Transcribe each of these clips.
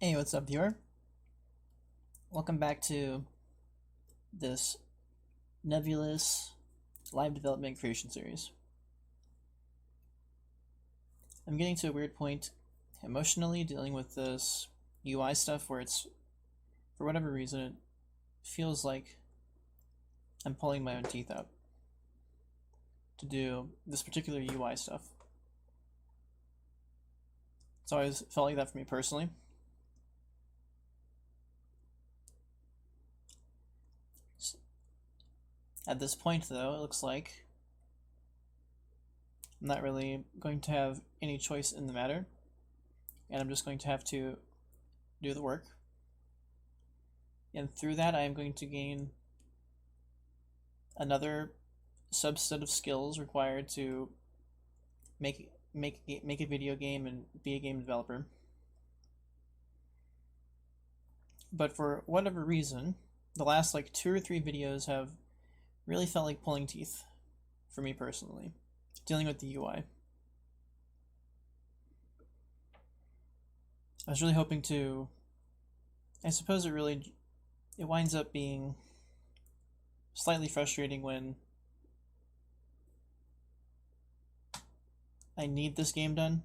Hey, what's up, viewer? Welcome back to this nebulous live development creation series. I'm getting to a weird point emotionally dealing with this UI stuff where it's, for whatever reason, it feels like I'm pulling my own teeth out to do this particular UI stuff. It's always felt like that for me personally. At this point, though, it looks like I'm not really going to have any choice in the matter, and I'm just going to have to do the work. And through that, I am going to gain another subset of skills required to make a video game and be a game developer. But for whatever reason, the last like 2 or 3 videos have really felt like pulling teeth for me personally, dealing with the UI. I was really hoping to, I suppose it winds up being slightly frustrating when I need this game done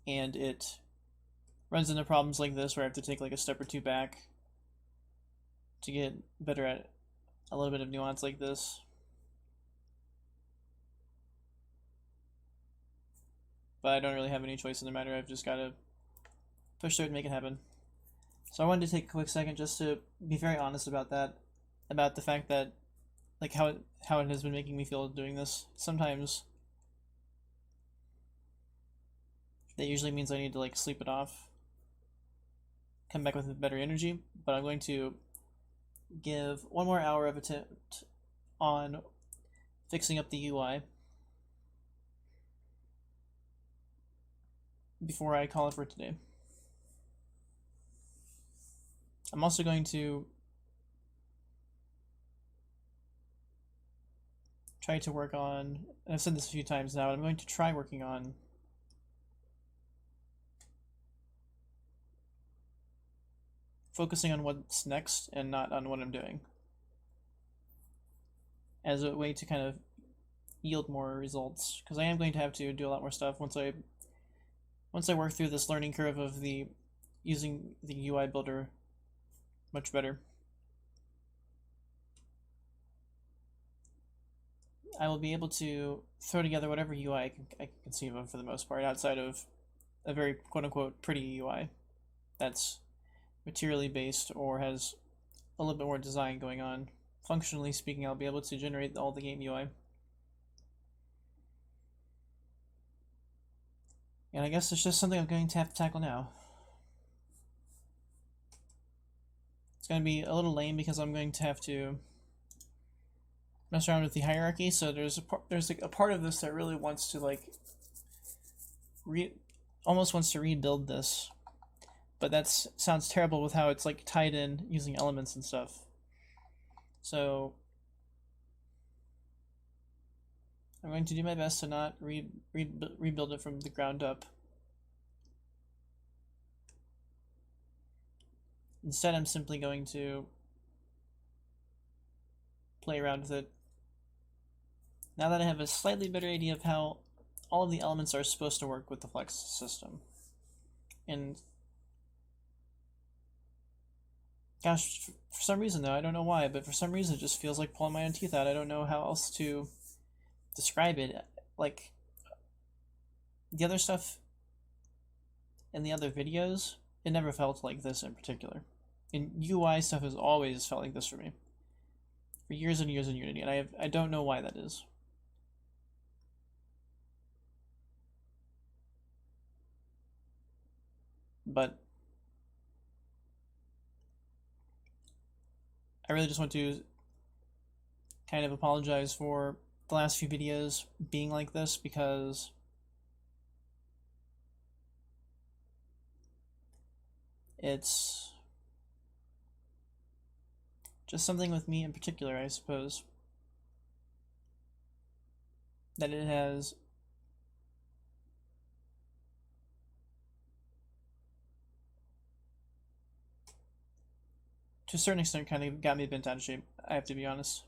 and it runs into problems like this where I have to take like a step or two back to get better at a little bit of nuance like this. But I don't really have any choice in the matter. I've just got to push through it and make it happen. So I wanted to take a quick second just to be very honest about that, about the fact that, like, how it has been making me feel doing this. Sometimes that usually means I need to like sleep it off, come back with better energy. But I'm going to give one more hour of attempt on fixing up the UI before I call it for today. I'm also going to try to work on, and I've said this a few times now, but I'm going to try working on focusing on what's next and not on what I'm doing, as a way to kind of yield more results, because I am going to have to do a lot more stuff once I work through this learning curve of the using the UI builder much better. I will be able to throw together whatever UI I can conceive of for the most part, outside of a very quote-unquote pretty UI that's materially based or has a little bit more design going on. Functionally speaking, I'll be able to generate all the game UI. And I guess it's just something I'm going to have to tackle now. It's going to be a little lame because I'm going to have to mess around with the hierarchy. So there's like a part of this that really wants to like almost wants to rebuild this, but that sounds terrible with how it's like tied in using elements and stuff. So I'm going to do my best to not rebuild it from the ground up. Instead, I'm simply going to play around with it. Now that I have a slightly better idea of how all of the elements are supposed to work with the Flex system. And gosh, for some reason though, I don't know why, but for some reason it just feels like pulling my own teeth out. I don't know how else to describe it. Like, the other stuff in the other videos, it never felt like this in particular. And UI stuff has always felt like this for me. For years and years in Unity, and I don't know why that is. But I really just want to kind of apologize for the last few videos being like this, because it's just something with me in particular, I suppose, that it has to a certain extent, kind of got me bent out of shape, I have to be honest.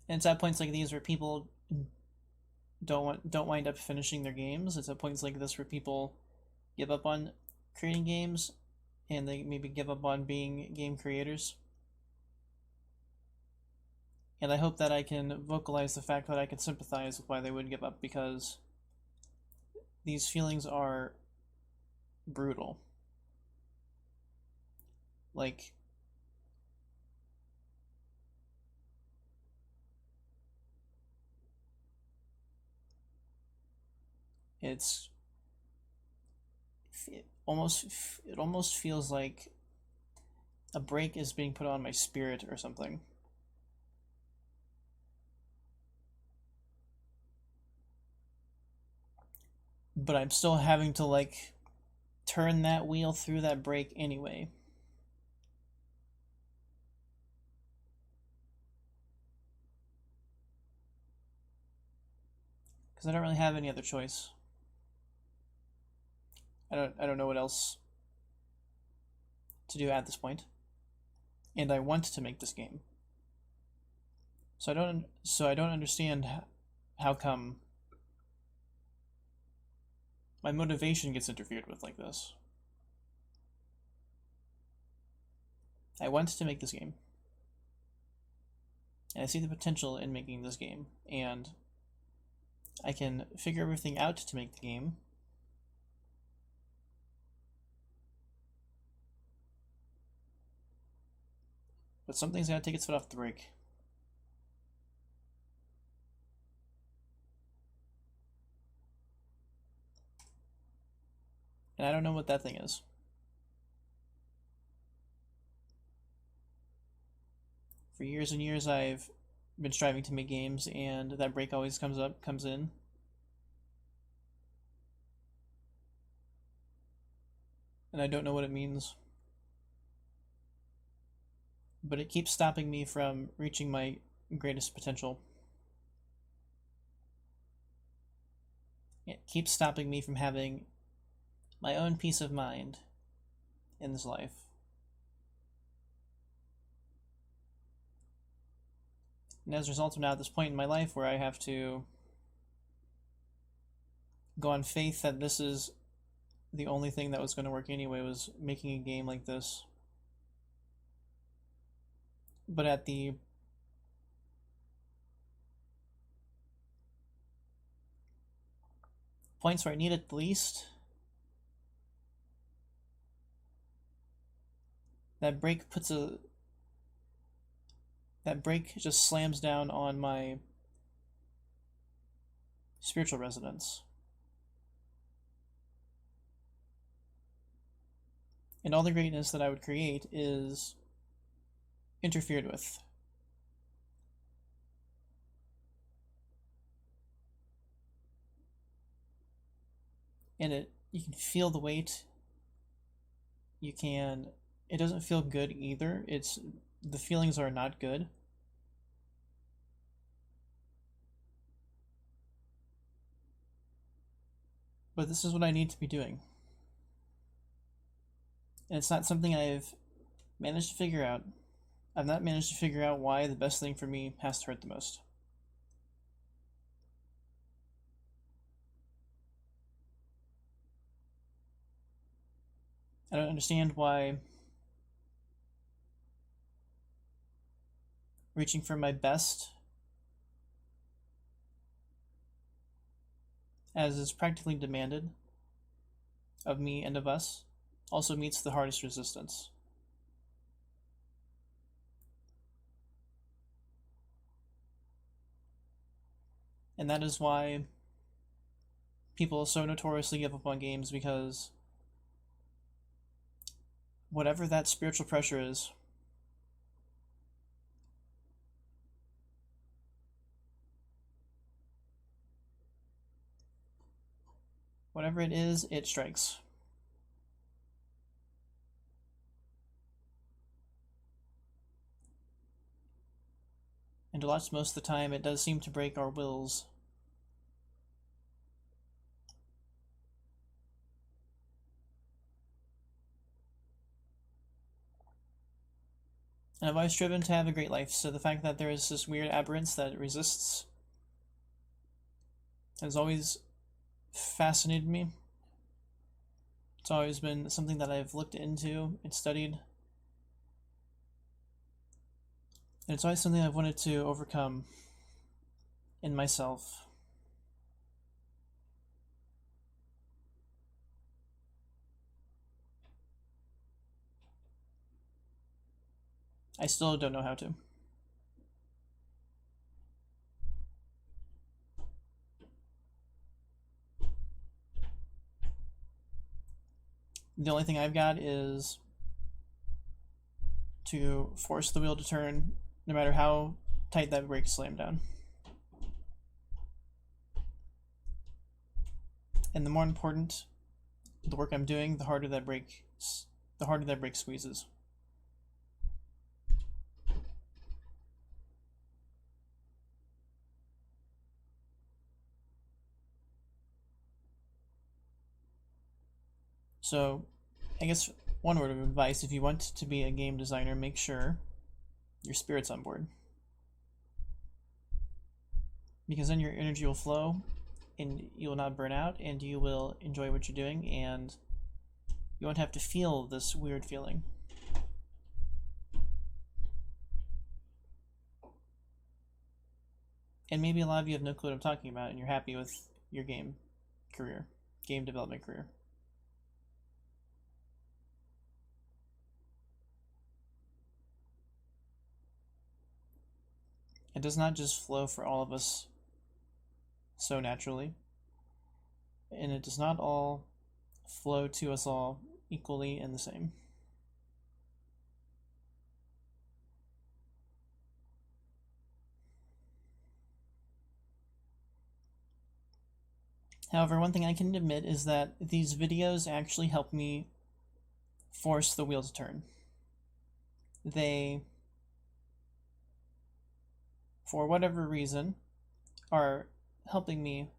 And it's at points like these where people don't wind up finishing their games. It's at points like this where people give up on creating games, and they maybe give up on being game creators. And I hope that I can vocalize the fact that I can sympathize with why they would give up, because these feelings are brutal. Like, it's it almost feels like a brake is being put on my spirit or something. But I'm still having to, like, turn that wheel through that brake anyway. Because I don't really have any other choice. I don't know what else to do at this point. And I want to make this game. So I don't understand how come my motivation gets interfered with like this. I want to make this game. And I see the potential in making this game, and I can figure everything out to make the game. But something's gotta take its foot off the brake. And I don't know what that thing is. For years and years I've been striving to make games, and that brake always comes in. And I don't know what it means. But it keeps stopping me from reaching my greatest potential. It keeps stopping me from having my own peace of mind in this life. And as a result, I'm now at this point in my life where I have to go on faith that this is the only thing that was going to work anyway, was making a game like this. But at the points where I need it the least, that brake just slams down on my spiritual resonance. And all the greatness that I would create is interfered with. And you can feel the weight. It doesn't feel good either. The feelings are not good. But this is what I need to be doing. And it's not something I've managed to figure out. I've not managed to figure out why the best thing for me has to hurt the most. I don't understand why reaching for my best, as is practically demanded of me and of us, also meets the hardest resistance. And that is why people so notoriously give up on games, because whatever that spiritual pressure is, whatever it is, it strikes. And most of the time, it does seem to break our wills. And I've always striven to have a great life, so the fact that there is this weird aberrance that resists has always fascinated me. It's always been something that I've looked into and studied. And it's always something I've wanted to overcome in myself. I still don't know how to. The only thing I've got is to force the wheel to turn, no matter how tight that brake slam down. And the more important the work I'm doing, the harder that brake squeezes. So, I guess one word of advice: if you want to be a game designer, make sure your spirit's on board, because then your energy will flow and you will not burn out, and you will enjoy what you're doing, and you won't have to feel this weird feeling. And maybe a lot of you have no clue what I'm talking about, and you're happy with your game development career. It does not just flow for all of us so naturally, and it does not all flow to us all equally and the same. However, one thing I can admit is that these videos actually help me force the wheel to turn. They, for whatever reason, are helping me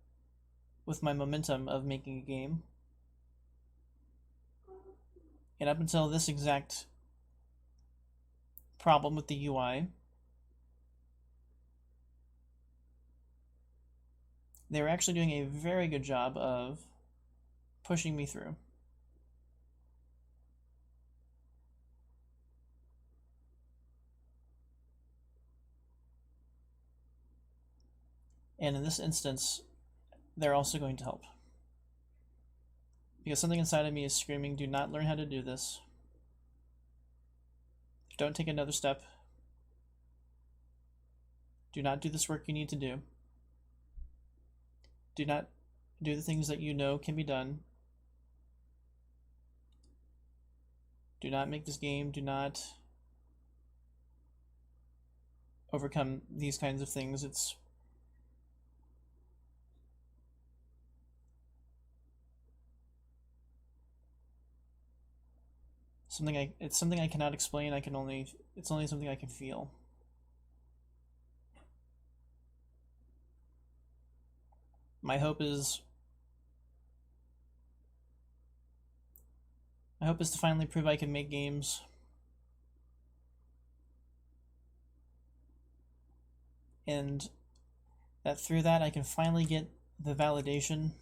with my momentum of making a game. And up until this exact problem with the UI, they were actually doing a very good job of pushing me through. And in this instance, they're also going to help. Because something inside of me is screaming, do not learn how to do this. Don't take another step. Do not do this work you need to do. Do not do the things that you know can be done. Do not make this game. Do not overcome these kinds of things. It's something I cannot explain. It's only something I can feel. My hope is to finally prove I can make games. And that through that I can finally get the validation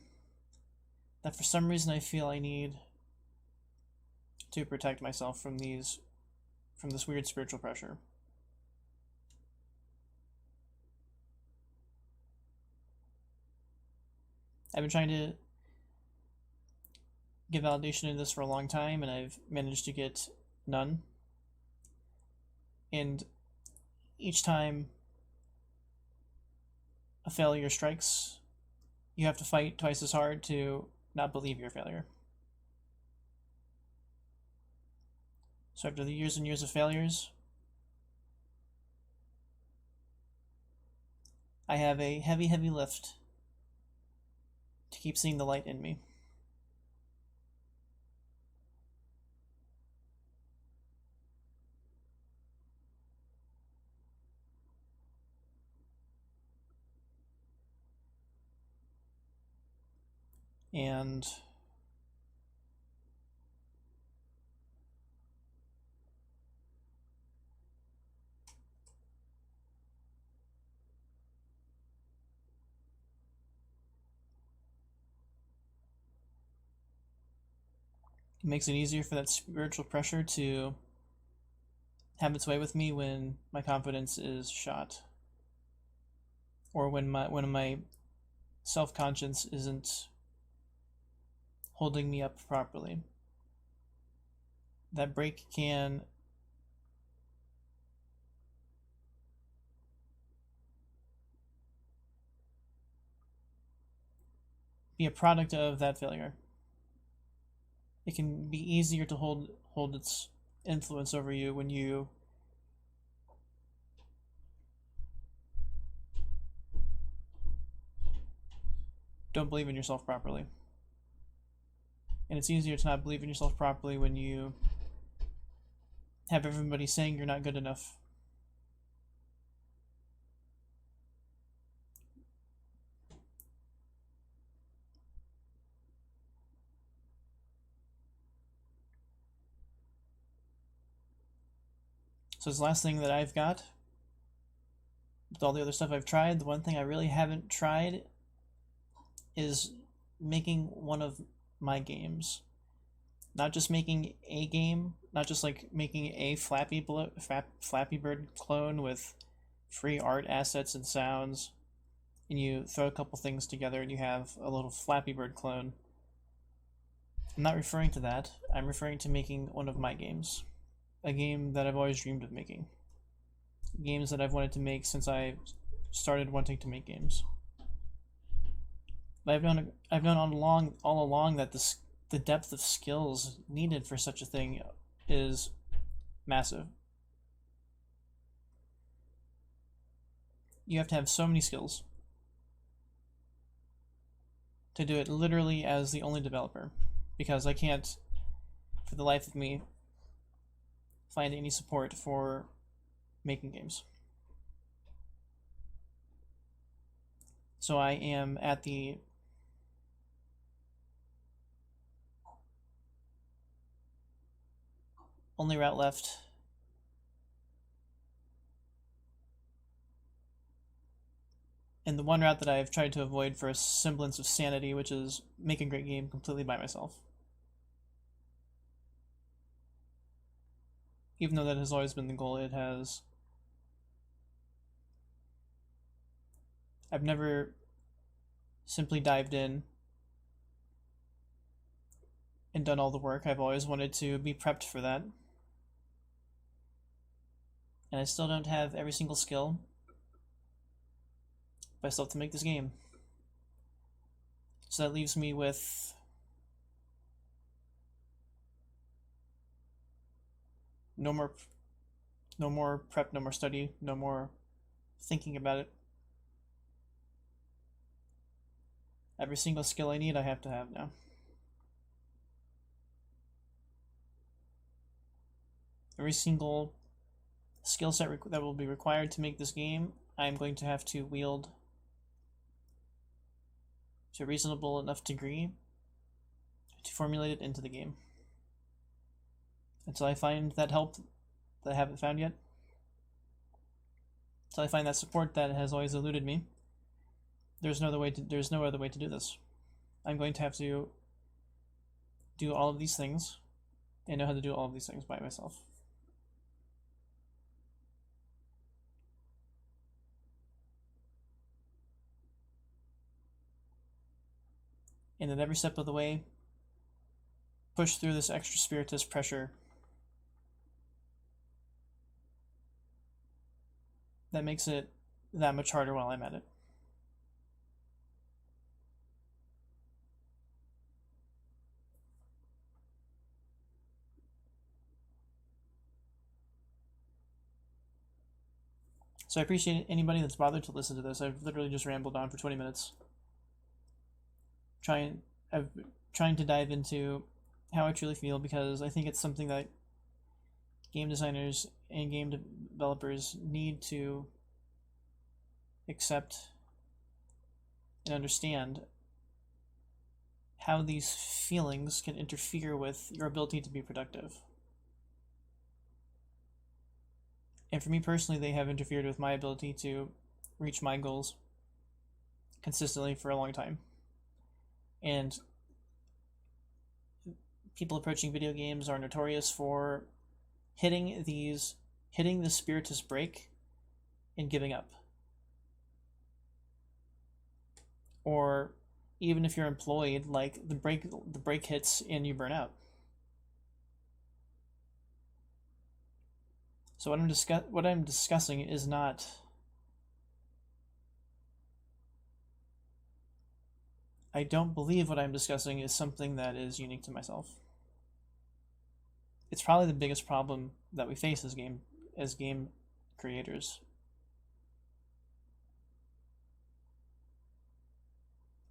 that for some reason I feel I need to protect myself from this weird spiritual pressure. I've been trying to get validation in this for a long time, and I've managed to get none. And each time a failure strikes, you have to fight twice as hard to not believe you're a failure. So after the years and years of failures, I have a heavy, heavy lift to keep seeing the light in me. And It makes it easier for that spiritual pressure to have its way with me when my confidence is shot, or when my self-conscience isn't holding me up properly. That break can be a product of that failure. It can be easier to hold its influence over you when you don't believe in yourself properly. And it's easier to not believe in yourself properly when you have everybody saying you're not good enough. So this last thing that I've got, with all the other stuff I've tried, the one thing I really haven't tried is making one of my games. Not just making a game, not just like making a Flappy Bird clone with free art assets and sounds, and you throw a couple things together and you have a little Flappy Bird clone. I'm not referring to that. I'm referring to making one of my games. A game that I've always dreamed of making. Games that I've wanted to make since I started wanting to make games. But I've known all along that the depth of skills needed for such a thing is massive. You have to have so many skills to do it literally as the only developer, because I can't, for the life of me, find any support for making games. So I am at the only route left and the one route that I've tried to avoid for a semblance of sanity, which is make a great game completely by myself. Even though that has always been the goal, I've never simply dived in and done all the work. I've always wanted to be prepped for that. And I still don't have every single skill, but I still have to make this game. So that leaves me with no more prep, no more study, no more thinking about it. Every single skill I need, I have to have now. Every single skill set that will be required to make this game, I'm going to have to wield to a reasonable enough degree to formulate it into the game. Until I find that help that I haven't found yet. Until I find that support that has always eluded me. There's no other way to do this. I'm going to have to do all of these things and know how to do all of these things by myself. And at every step of the way, push through this extra spiritist pressure that makes it that much harder while I'm at it. So I appreciate anybody that's bothered to listen to this. I've literally just rambled on for 20 minutes. Trying to dive into how I truly feel, because I think it's something that game designers and game developers need to accept and understand how these feelings can interfere with your ability to be productive. And for me personally, they have interfered with my ability to reach my goals consistently for a long time. And people approaching video games are notorious for hitting the spiritus break and giving up. Or even if you're employed, like the break hits and you burn out. So what I'm discussing is not I don't believe what I'm discussing is something that is unique to myself. It's probably the biggest problem that we face as game creators.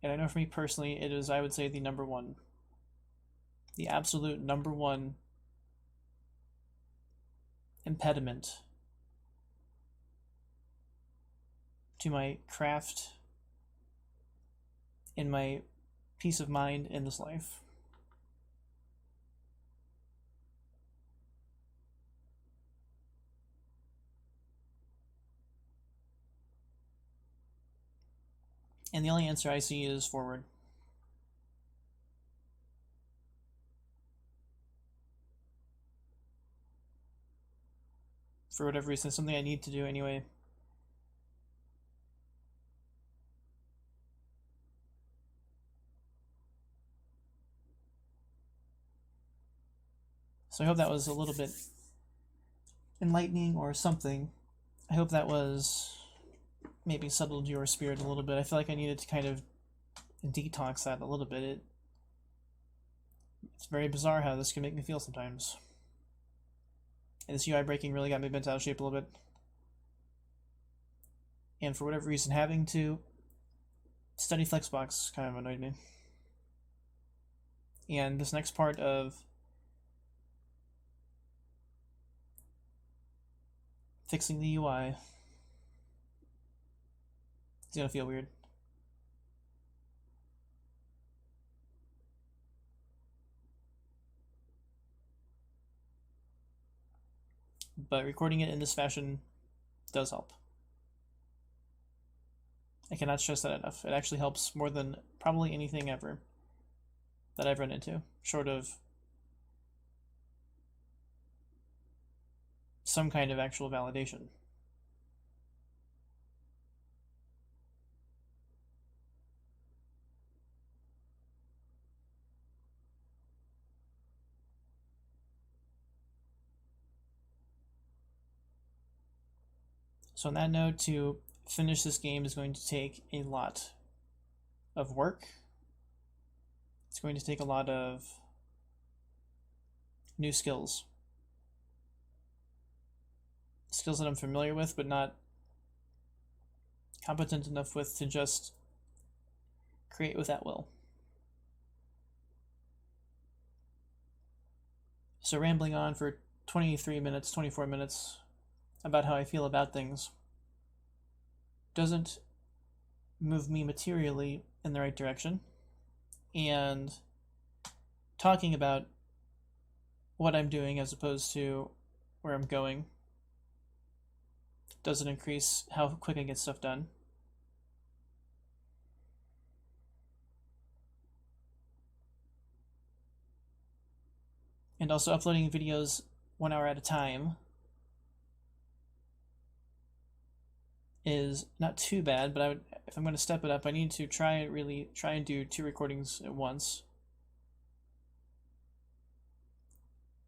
And I know for me personally, it is, I would say, the absolute number one impediment to my craft and my peace of mind in this life. And the only answer I see is forward. For whatever reason, it's something I need to do anyway. So I hope that was a little bit enlightening or something. I hope that was maybe settled your spirit a little bit. I feel like I needed to kind of detox that a little bit. It's very bizarre how this can make me feel sometimes. And this UI breaking really got me bent out of shape a little bit. And for whatever reason, having to study Flexbox kind of annoyed me. And this next part of fixing the UI is gonna feel weird. But recording it in this fashion does help. I cannot stress that enough. It actually helps more than probably anything ever that I've run into, short of some kind of actual validation. So on that note, to finish this game is going to take a lot of work. It's going to take a lot of new skills. Skills that I'm familiar with, but not competent enough with to just create with at will. So rambling on for 23 minutes, 24 minutes about how I feel about things doesn't move me materially in the right direction. And talking about what I'm doing as opposed to where I'm going doesn't increase how quick I get stuff done. And also uploading videos 1 hour at a time is not too bad, but if I'm going to step it up, I need to try and do 2 recordings at once.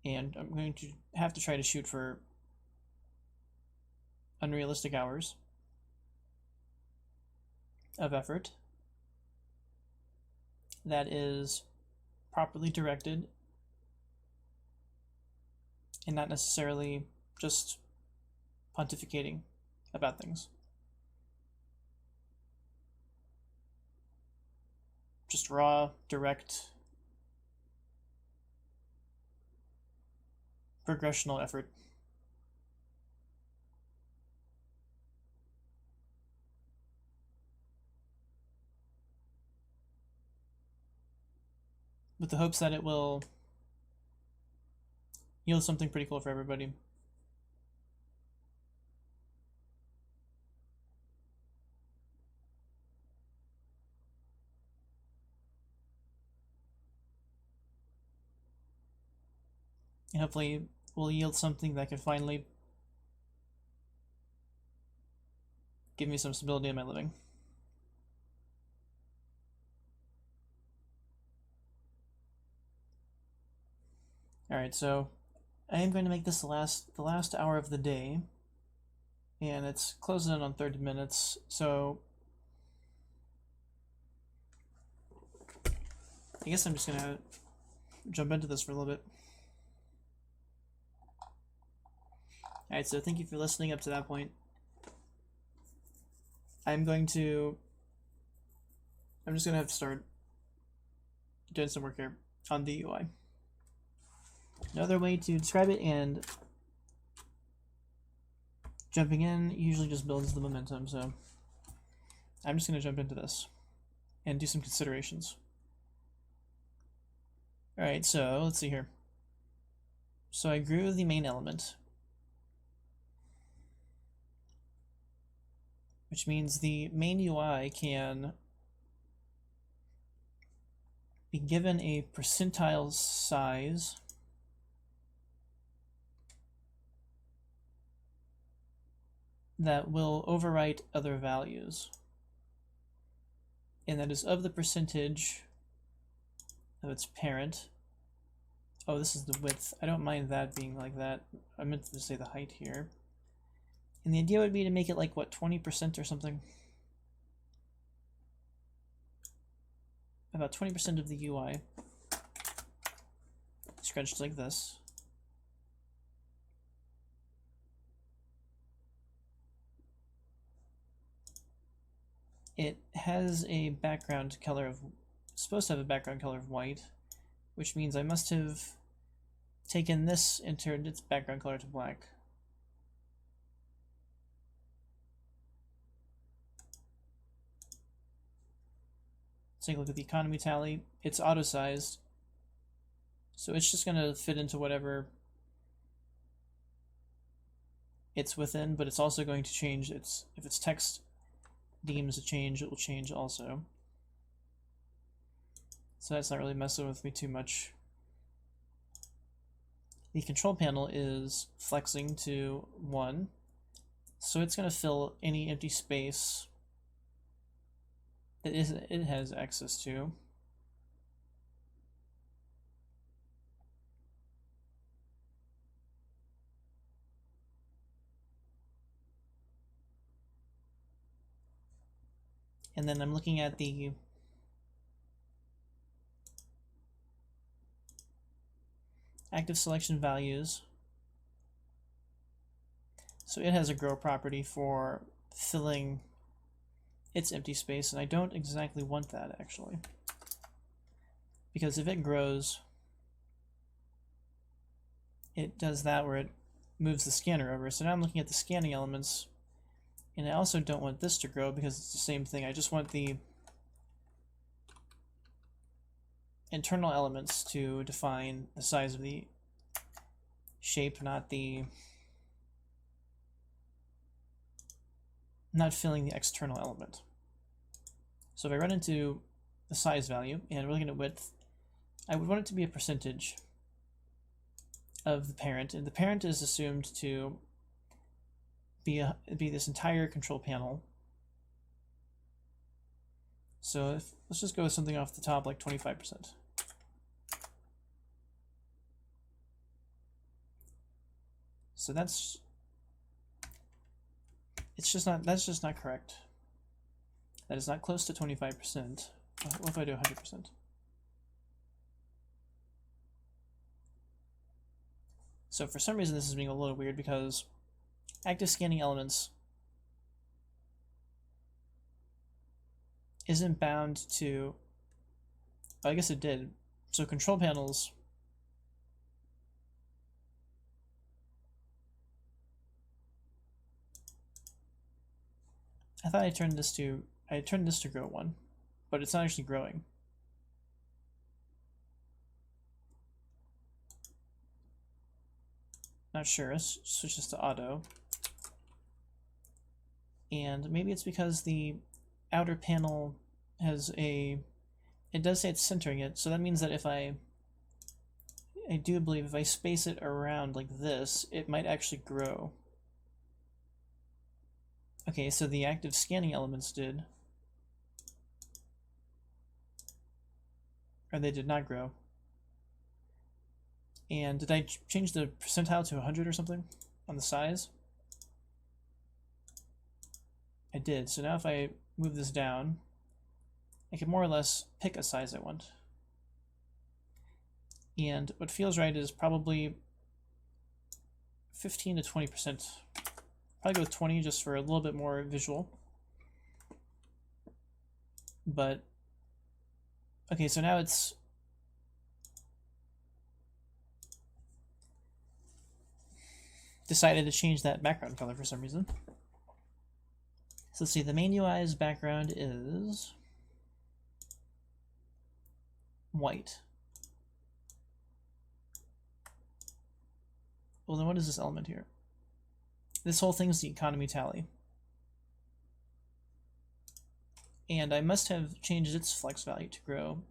And I'm going to have to try to shoot for unrealistic hours of effort that is properly directed and not necessarily just pontificating about things. Just raw, direct, progressional effort. With the hopes that it will yield something pretty cool for everybody. and hopefully will yield something that can finally give me some stability in my living. Alright, so I am going to make this the last hour of the day, and it's closing in on 30 minutes, so I guess I'm just gonna jump into this for a little bit. Alright, so thank you for listening up to that point. I'm just gonna have to start doing some work here on the UI. Another way to describe it, and jumping in usually just builds the momentum, so I'm just going to jump into this and do some considerations. Alright, so let's see here. So I grew the main element, which means the main UI can be given a percentile size that will overwrite other values, and that is of the percentage of its parent. Oh, this is the width. I don't mind that being like that. I meant to say the height here. And the idea would be to make it like, what, 20% or something? About 20% of the UI scrunched like this. It has a background color of, supposed to have a background color of white, which means I must have taken this and turned its background color to black. Let's take a look at the economy tally. It's auto-sized, so it's just going to fit into whatever it's within, but it's also going to change its, if its text deems a change, it will change also. So that's not really messing with me too much. The control panel is flexing to 1, so it's going to fill any empty space that it has access to. And then I'm looking at the active selection values. So it has a grow property for filling its empty space, and I don't exactly want that actually, because if it grows, it does that where it moves the scanner over. So now I'm looking at the scanning elements, and I also don't want this to grow because it's the same thing. I just want the internal elements to define the size of the shape, not filling the external element. So if I run into the size value and we're looking at width, I would want it to be a percentage of the parent, and the parent is assumed to be this entire control panel. So let's just go with something off the top like 25%. So that's just not correct. That is not close to 25%. What if I do 100%? So for some reason this is being a little weird because active scanning elements isn't bound to, oh, I guess it did. So control panels, I thought I turned this to grow 1, but it's not actually growing. Not sure. Let's switch this to auto. And maybe it's because the outer panel has it does say it's centering it, so that means that if I I do believe if I space it around like this, it might actually grow. Okay, so the active scanning elements did. Or they did not grow. And did I change the percentile to 100 or something on the size? I did. So now if I move this down, I can more or less pick a size I want. And what feels right is probably 15 to 20%. Probably go with 20 just for a little bit more visual. But, okay, so now it's decided to change that background color for some reason. So let's see, the main UI's background is white. Well, then what is this element here? This whole thing's the economy tally. And I must have changed its flex value to grow.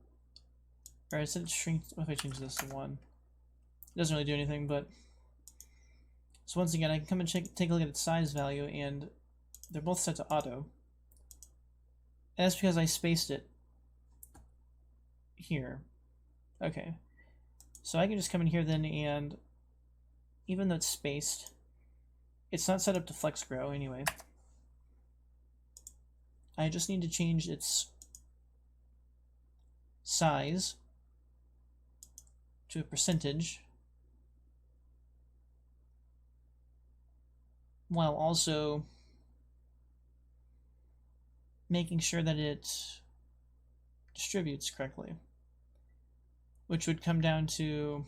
Or I said shrink. What if I change this to 1? It doesn't really do anything, but... So once again, I can come and take a look at its size value, and they're both set to auto. And that's because I spaced it here. Okay. So I can just come in here then, and even though it's spaced, it's not set up to flex grow anyway. I just need to change its size to a percentage, while also making sure that it distributes correctly, which would come down to,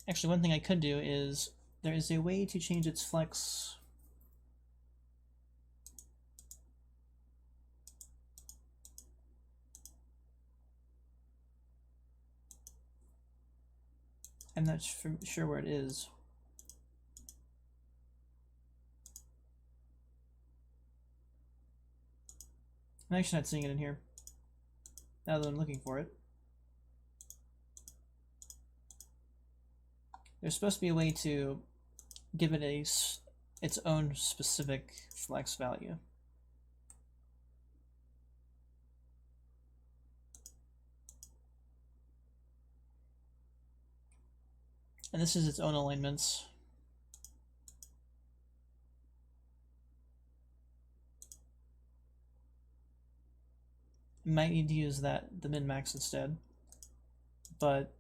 actually one thing I could do is, there is a way to change its flex. I'm not sure where it is. I'm actually not seeing it in here, now that I'm looking for it. There's supposed to be a way to give it its own specific flex value. And this is its own alignments. Might need to use the min-max instead, but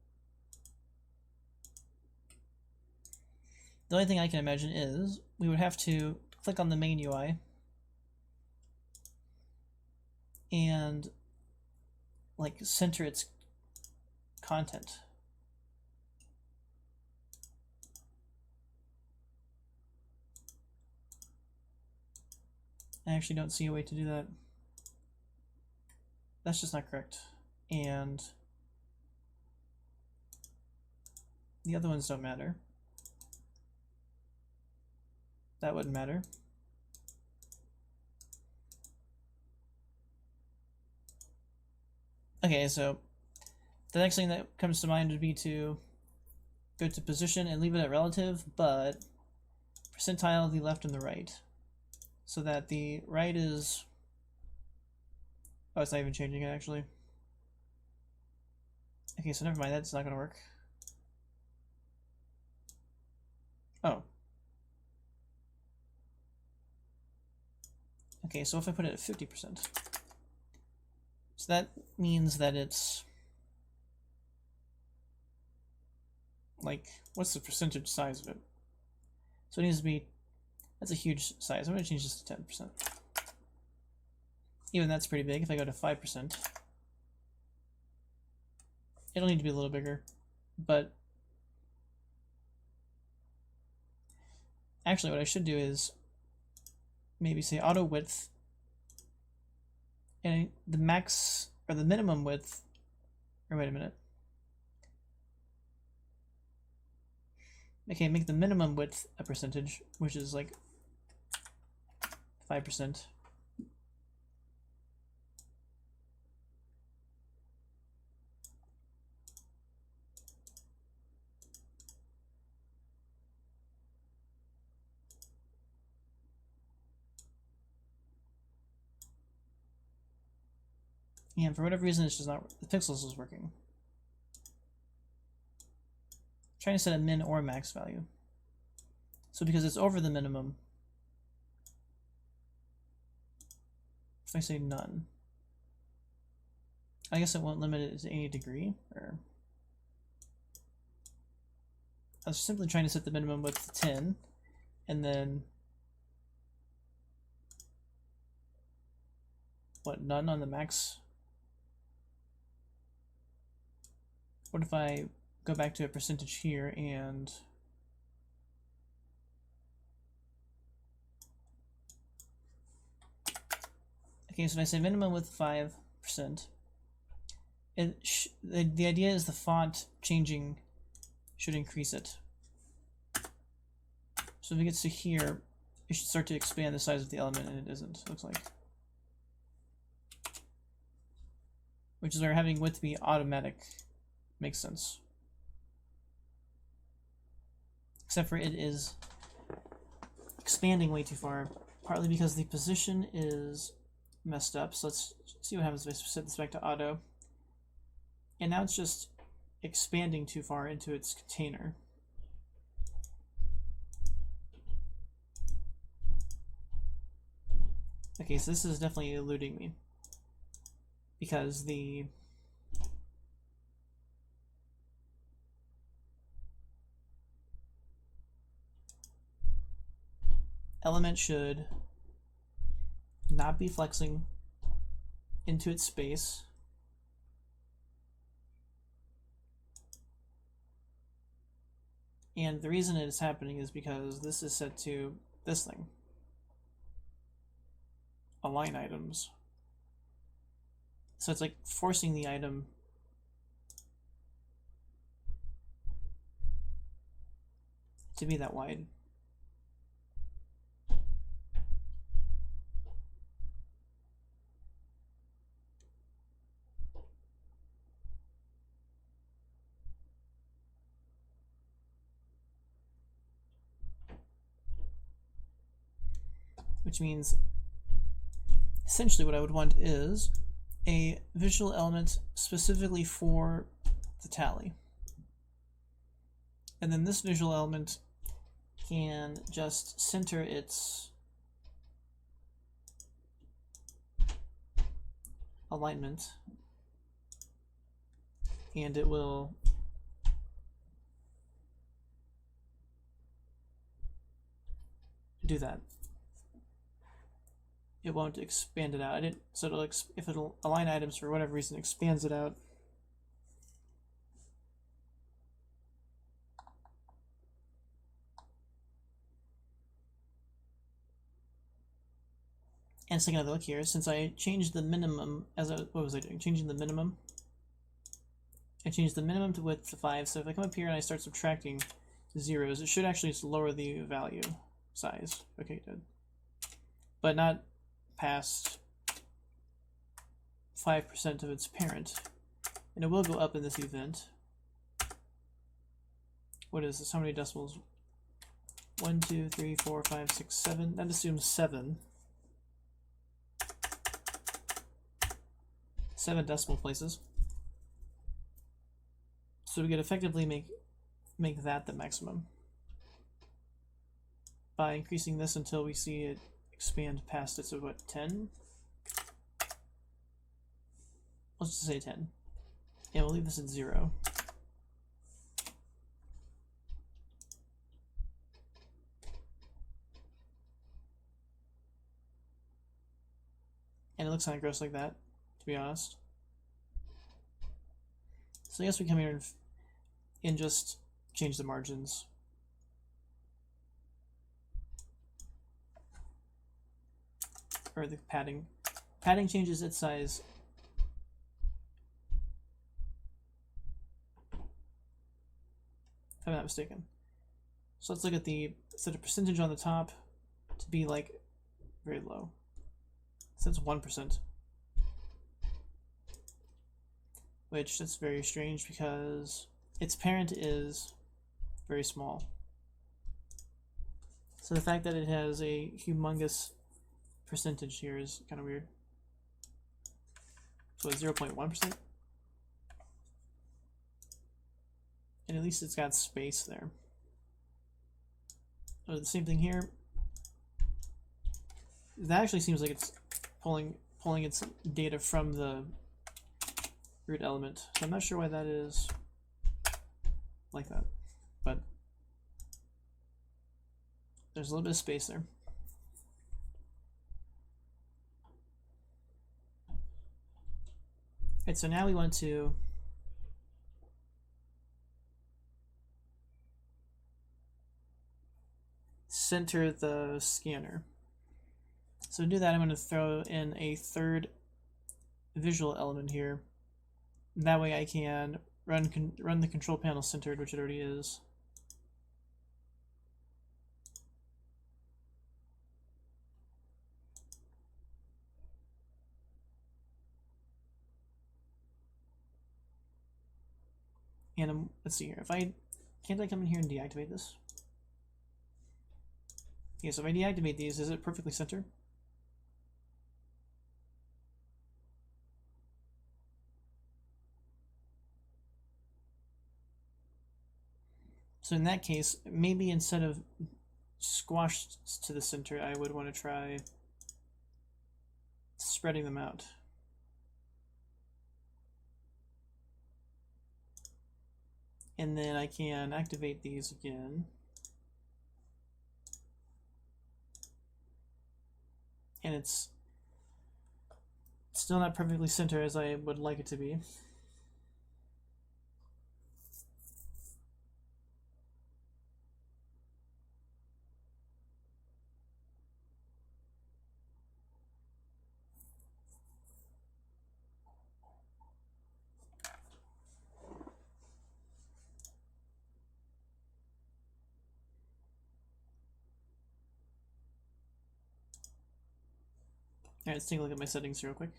the only thing I can imagine is we would have to click on the main UI and like center its content. I actually don't see a way to do that. That's just not correct. And the other ones don't matter. That wouldn't matter. Okay, so the next thing that comes to mind would be to go to position and leave it at relative, but percentile the left and the right, so that the right is, oh, it's not even changing it actually. Okay, so never mind, that's not gonna work. Oh. Okay, so if I put it at 50%, so that means that it's like, what's the percentage size of it? So it needs to be, that's a huge size. I'm going to change this to 10%. Even that's pretty big. If I go to 5%, it'll need to be a little bigger. But actually what I should do is maybe say auto width, and the max or the minimum width, or wait a minute. Okay, make the minimum width a percentage, which is like 5%. And for whatever reason, it's just not, the pixels is working. I'm trying to set a min or max value. So because it's over the minimum, if I say none, I guess it won't limit it to any degree, or I was simply trying to set the minimum width to 10, and then what, none on the max? What if I go back to a percentage here and okay, so if I say minimum width 5%, the idea is the font changing should increase it. So if it gets to here, it should start to expand the size of the element, and it isn't, it looks like. Which is where having width be automatic makes sense. Except for it is expanding way too far, partly because the position is messed up. So let's see what happens if I set this back to auto. And now it's just expanding too far into its container. Okay, so this is definitely eluding me, because the element should not be flexing into its space. And the reason it is happening is because this is set to this thing, align items. So it's like forcing the item to be that wide. Which means essentially what I would want is a visual element specifically for the tally. And then this visual element can just center its alignment, and it will do that. It won't expand it out. So it'll if it'll align items for whatever reason, expands it out. And let's take another look here. Since I changed the minimum, what was I doing? Changing the minimum. I changed the minimum to width to 5. So if I come up here and I start subtracting zeros, it should actually just lower the value size. Okay, good. But not past 5% of its parent. And it will go up in this event. What is this? How many decimals? 1, 2, 3, 4, 5, 6, 7. That assumes 7. 7 decimal places. So we could effectively make that the maximum by increasing this until we see it expand past it. So what, 10? Let's just say 10. And we'll leave this at 0. And it looks kind of gross like that, to be honest. So I guess we come here and just change the margins. Or the padding. Padding changes its size. If I'm not mistaken. So let's look at set a percentage on the top to be like very low. So that's 1%. Which that's very strange because its parent is very small. So the fact that it has a humongous percentage here is kind of weird. So it's 0.1%. And at least it's got space there. So the same thing here. That actually seems like it's pulling its data from the root element. So I'm not sure why that is like that, but there's a little bit of space there. Alright, so now we want to center the scanner. So to do that, I'm going to throw in a third visual element here. That way I can run the control panel centered, which it already is. And let's see here. Can't I come in here and deactivate this? Okay, so if I deactivate these, is it perfectly centered? So in that case, maybe instead of squashed to the center, I would want to try spreading them out. And then I can activate these again. And it's still not perfectly centered as I would like it to be. Alright, let's take a look at my settings real quick.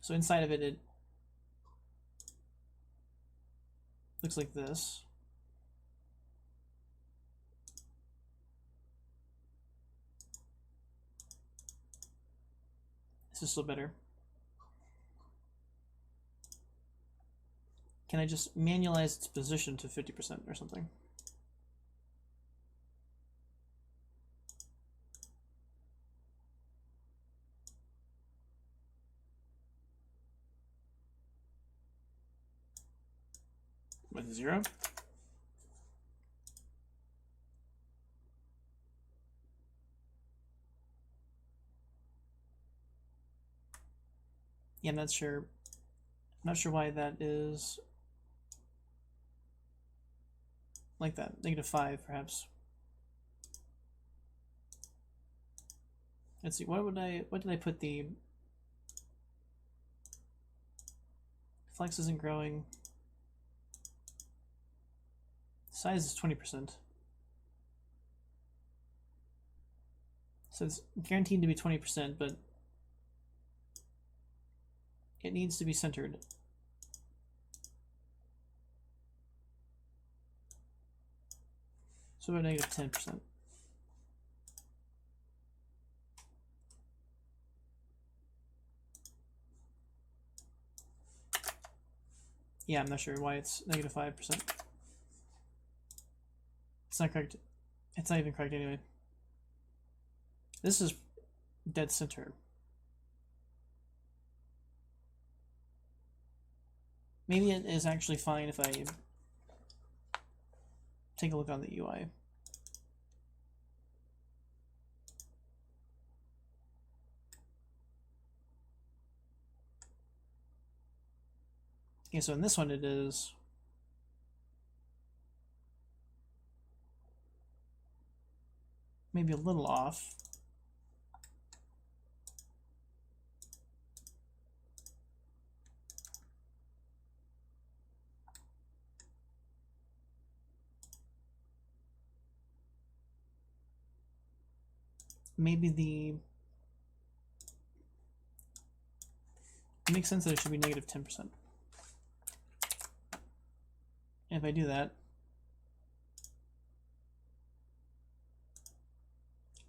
So inside of it, it looks like this. This is still better. Can I just manualize its position to 50% or something? With 0? Yeah, I'm not sure. I'm not sure why that is like that. -5, perhaps. Let's see. What did I put the flex isn't growing. Size is 20%. So it's guaranteed to be 20%, but it needs to be centered. So about -10%. Yeah, I'm not sure why it's -5%. It's not correct. It's not even correct anyway. This is dead center. Maybe it is actually fine if I take a look on the UI. Okay, so in this one it is maybe a little off. Maybe it makes sense that it should be -10%. And if I do that,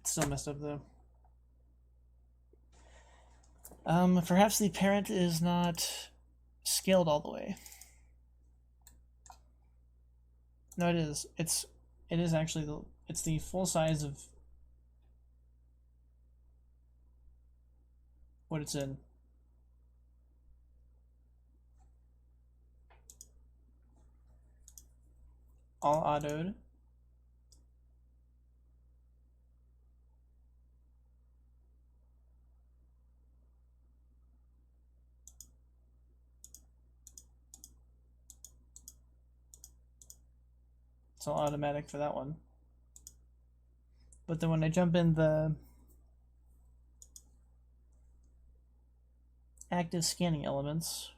it's still messed up though. Perhaps the parent is not scaled all the way. No, it is. It is actually it's the full size of what it's in. All autoed. It's all automatic for that one. But then when I jump in the active scanning elements,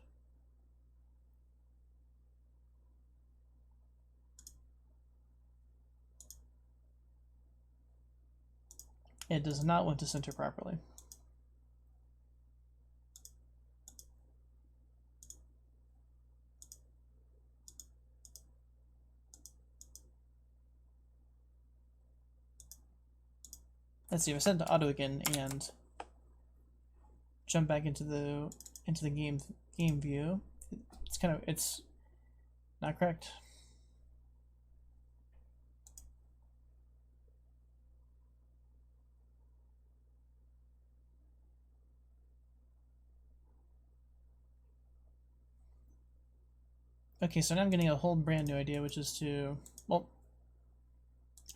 it does not want to center properly. Let's see if I set it to auto again and jump back into the game view. It's not correct. Okay, so now I'm getting a whole brand new idea, which is to, well,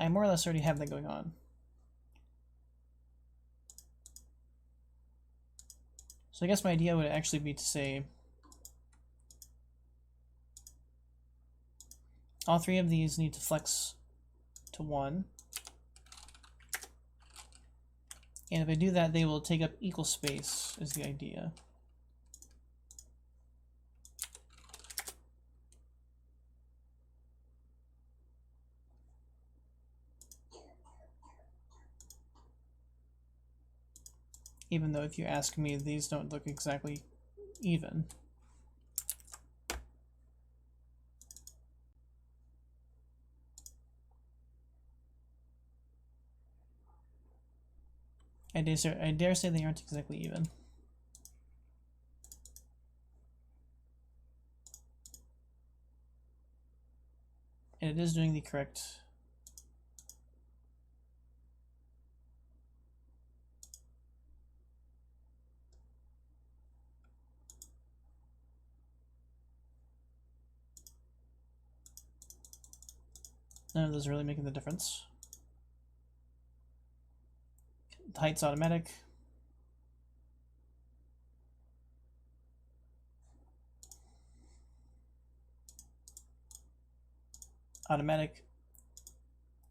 I more or less already have that going on. So I guess my idea would actually be to say all three of these need to flex to 1. And if I do that, they will take up equal space, is the idea. Even though if you ask me, these don't look exactly even. I dare say they aren't exactly even. And it is doing the correct. None of those are really making the difference. The height's automatic. Automatic.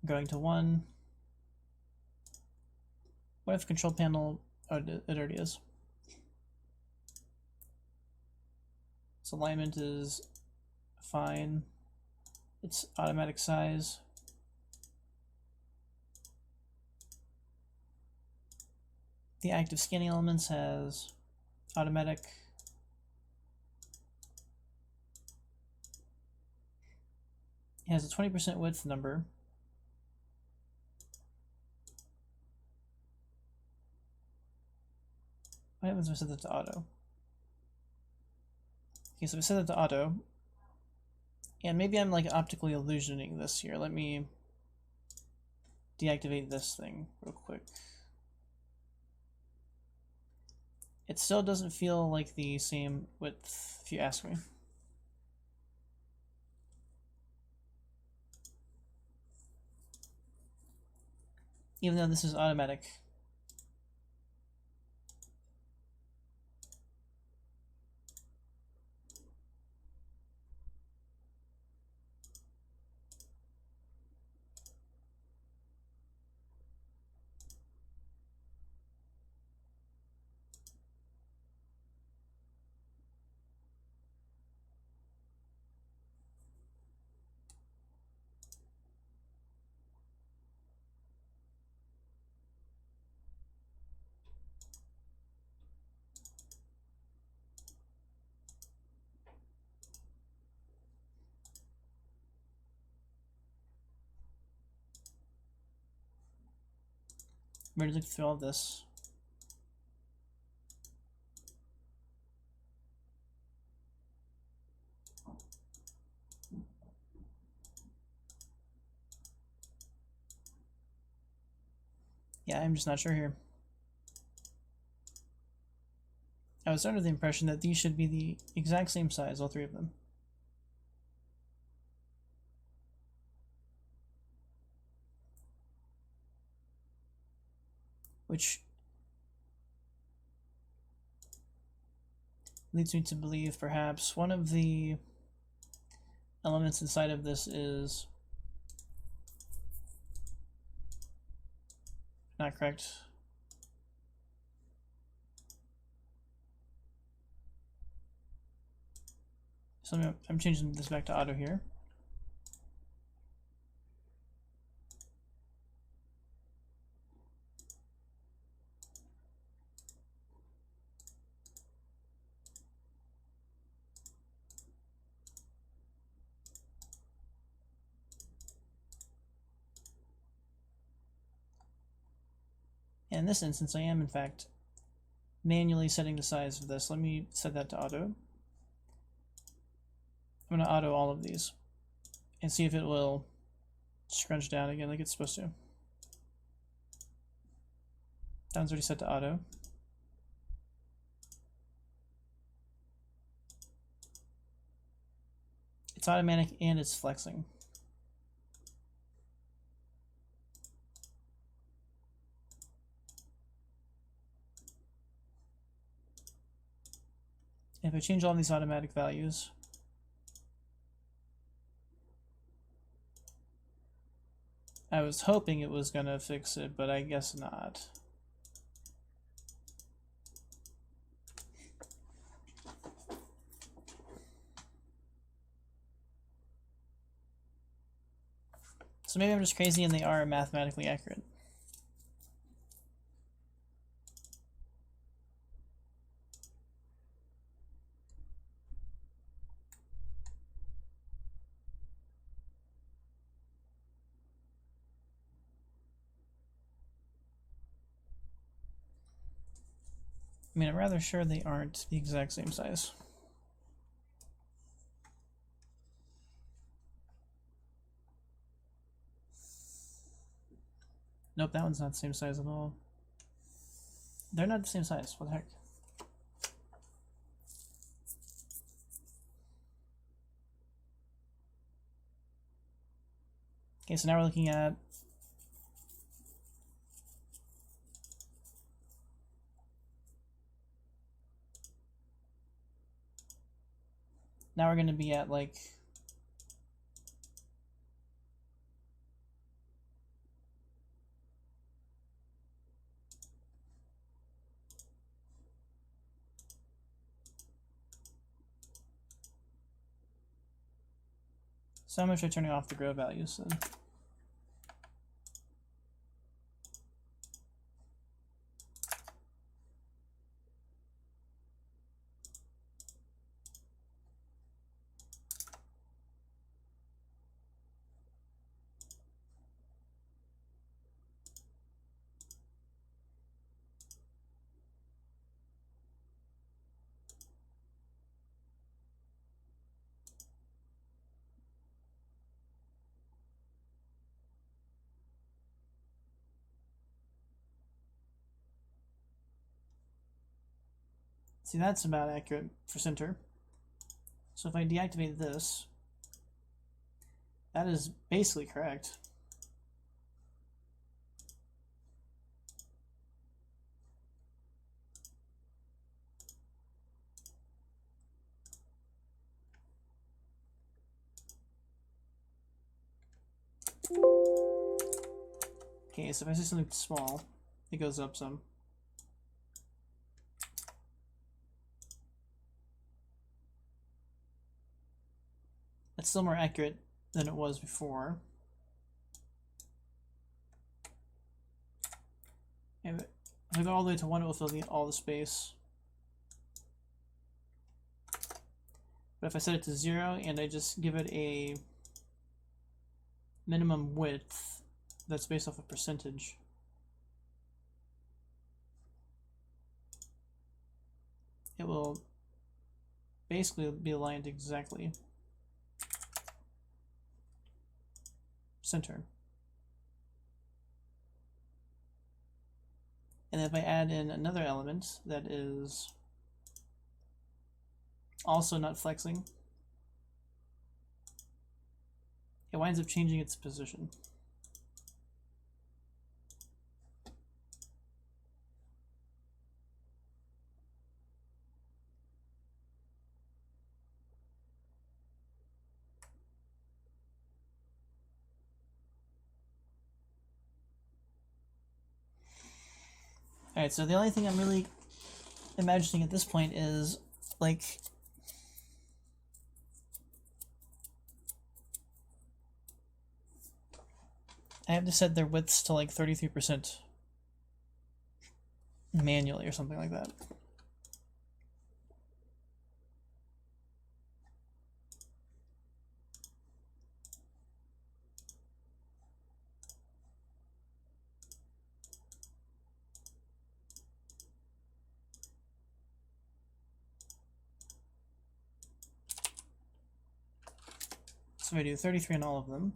Going to 1. What if control panel? Oh, it already is. Its alignment is fine. Its automatic size. The active scanning elements has automatic. It has a 20% width number. What happens if I set that to auto? Okay, so if I set that to auto, and maybe I'm like optically illusioning this here. Let me deactivate this thing real quick. It still doesn't feel like the same width, if you ask me. Even though this is automatic. I'm ready to look through all this. Yeah, I'm just not sure here. I was under the impression that these should be the exact same size, all three of them. Which leads me to believe perhaps one of the elements inside of this is not correct. So I'm changing this back to auto here. And in this instance, I am in fact manually setting the size of this. Let me set that to auto. I'm going to auto all of these and see if it will scrunch down again like it's supposed to. That one's already set to auto. It's automatic and it's flexing. If I change all these automatic values, I was hoping it was going to fix it, but I guess not. So maybe I'm just crazy and they are mathematically accurate. I mean, I'm rather sure they aren't the exact same size. Nope, that one's not the same size at all. They're not the same size. What the heck? Okay, so now we're looking at now we're going to be at like so how much are turning off the grow values then? See, that's about accurate for center. So if I deactivate this, that is basically correct. Okay, so if I say something small, it goes up some. It's still more accurate than it was before. And if I go all the way to 1, it will fill all the space. But if I set it to 0 and I just give it a minimum width that's based off a percentage, it will basically be aligned exactly center. And if I add in another element that is also not flexing, it winds up changing its position. Alright, so the only thing I'm really imagining at this point is, like, I have to set their widths to like 33% manually or something like that. So if I do 33 on all of them,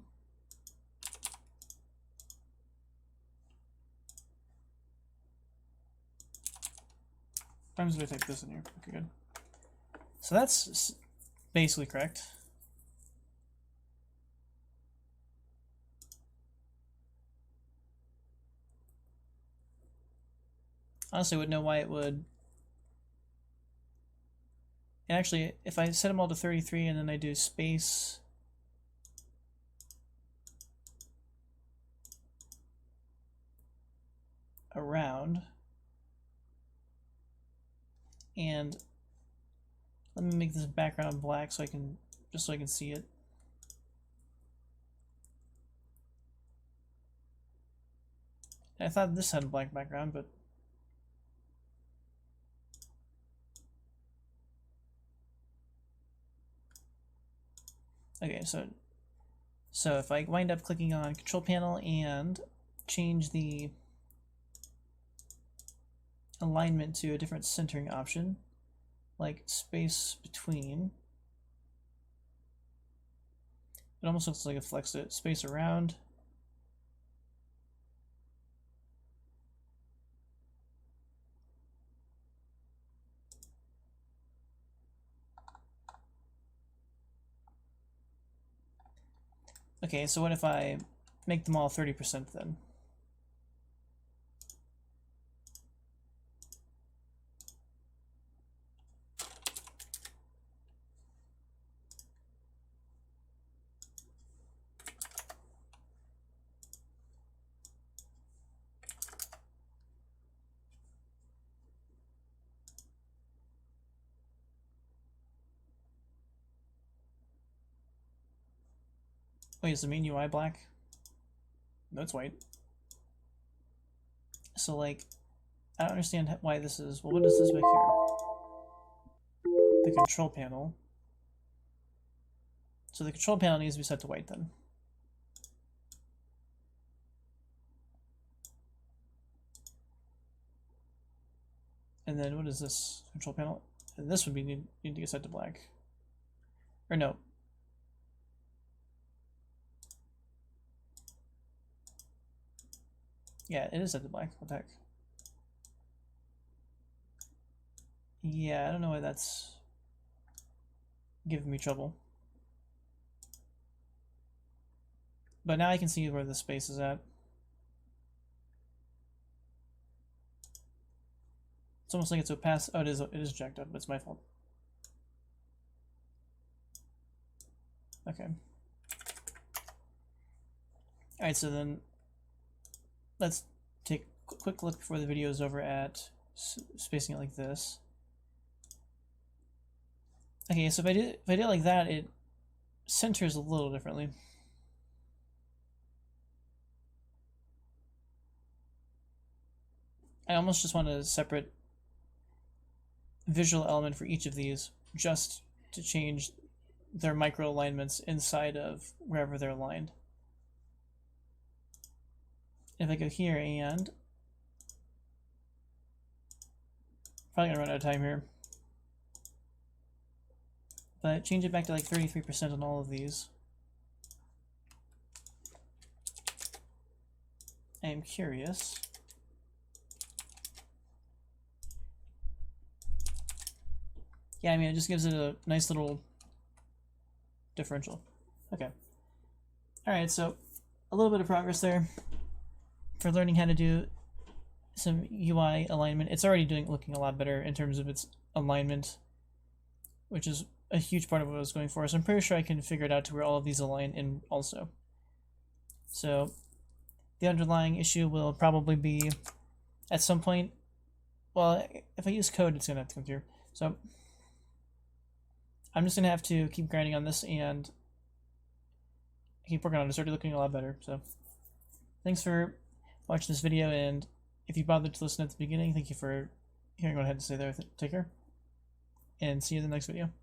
I'm just going to type this in here. Okay, good. So that's basically correct. Honestly, I wouldn't know why it would. And actually, if I set them all to 33 and then I do space around, and let me make this background black so I can, just so I can see it. I thought this had a black background, but okay, so if I wind up clicking on Control Panel and change the alignment to a different centering option, like space between, it almost looks like it flexed it. Space around, okay, so what if I make them all 30% then? Wait, is the main UI black? No, it's white. So, like, I don't understand why this is. Well, what is this back here? The control panel. So the control panel needs to be set to white then. And then what is this control panel? And this would be need to get set to black. Or no. Yeah, it is set to black. What the heck? Yeah, I don't know why that's giving me trouble. But now I can see where the space is at. It's almost like it's opaque. Oh, it is jacked up, but it's my fault. Okay. Alright, so then let's take a quick look before the video is over at spacing it like this. Okay, so if I do it like that, it centers a little differently. I almost just want a separate visual element for each of these, just to change their micro alignments inside of wherever they're aligned. If I go here and probably gonna run out of time here, but change it back to like 33% on all of these. I am curious Yeah, I mean, it just gives it a nice little differential. Okay. Alright, so a little bit of progress there for learning how to do some UI alignment. It's already looking a lot better in terms of its alignment, which is a huge part of what I was going for. So I'm pretty sure I can figure it out to where all of these align in also. So the underlying issue will probably be at some point, well, if I use code, it's going to have to come through. So I'm just going to have to keep grinding on this and keep working on it. It's already looking a lot better. So thanks for watching this video, and if you bothered to listen at the beginning, thank you for hearing what I had to say there. Take care, and see you in the next video.